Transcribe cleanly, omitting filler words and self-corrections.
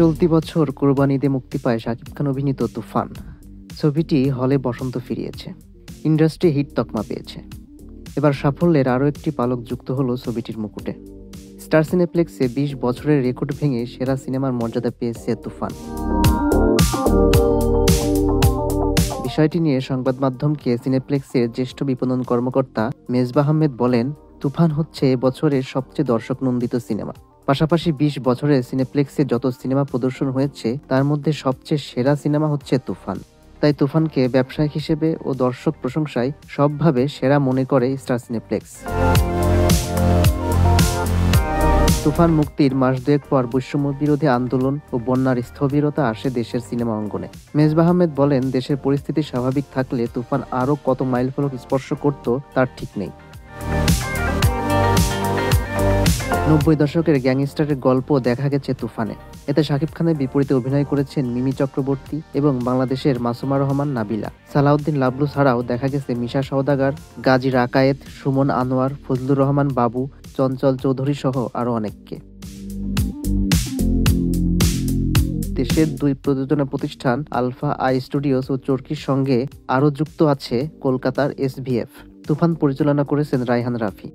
চলতি বছর কোরবানি ঈদে মুক্তি পায় শাকিব খান অভিনীত তুফান। ছবিটি হলে বসন্ত ফিরিয়েছে, ইন্ডাস্ট্রি হিট তকমা পেয়েছে। এবার সাফল্যের আরও একটি পালক যুক্ত হলো ছবিটির মুকুটে। স্টার সিনেপ্লেক্সে ২০ বছরের রেকর্ড ভেঙে সেরা সিনেমার মর্যাদা পেয়েছে তুফান। বিষয়টি নিয়ে সংবাদ মাধ্যমকে সিনেপ্লেক্সের জ্যেষ্ঠ বিপণন কর্মকর্তা মেজবাহ আহমেদ বলেন, তুফান হচ্ছে এবছরের সবচেয়ে দর্শক নন্দিত সিনেমা। পাশাপাশি ২০ বছরে সিনেপ্লেক্সে যত সিনেমা প্রদর্শন হয়েছে তার মধ্যে সবচেয়ে সেরা সিনেমা হচ্ছে তুফান। তাই তুফানকে ব্যবসায়িক হিসেবে ও দর্শক প্রশংসায় সবভাবে সেরা মনে করে স্টার সিনেপ্লেক্স। তুফান মুক্তির মাস দুয়েক পর বৈষম্য বিরোধী আন্দোলন ও বন্যার স্থবিরতা আসে দেশের সিনেমা অঙ্গনে। মেজবাহ আহমেদ বলেন, দেশের পরিস্থিতি স্বাভাবিক থাকলে তুফান আরও কত মাইলফলক স্পর্শ করত তার ঠিক নেই। ৯০ দশকের গ্যাংস্টারের গল্প দেখা গেছে তুফানে। এতে শাকিব খানের বিপরীতে অভিনয় করেছেন মিমি চক্রবর্তী এবং বাংলাদেশের মাসুমা রহমান নাবিলা। সালাউদ্দিন লাবলু ছাড়াও দেখা গেছে মিশা সওদাগর, গাজী রাকায়েত, সুমন আনোয়ার, ফজলুর রহমান বাবু, চঞ্চল চৌধুরী সহ আরও অনেককে। দেশের ২ প্রযোজনা প্রতিষ্ঠান আলফা আই স্টুডিওস ও চরকির সঙ্গে আরও যুক্ত আছে কলকাতার SVF। তুফান পরিচালনা করেছেন রায়হান রাফি।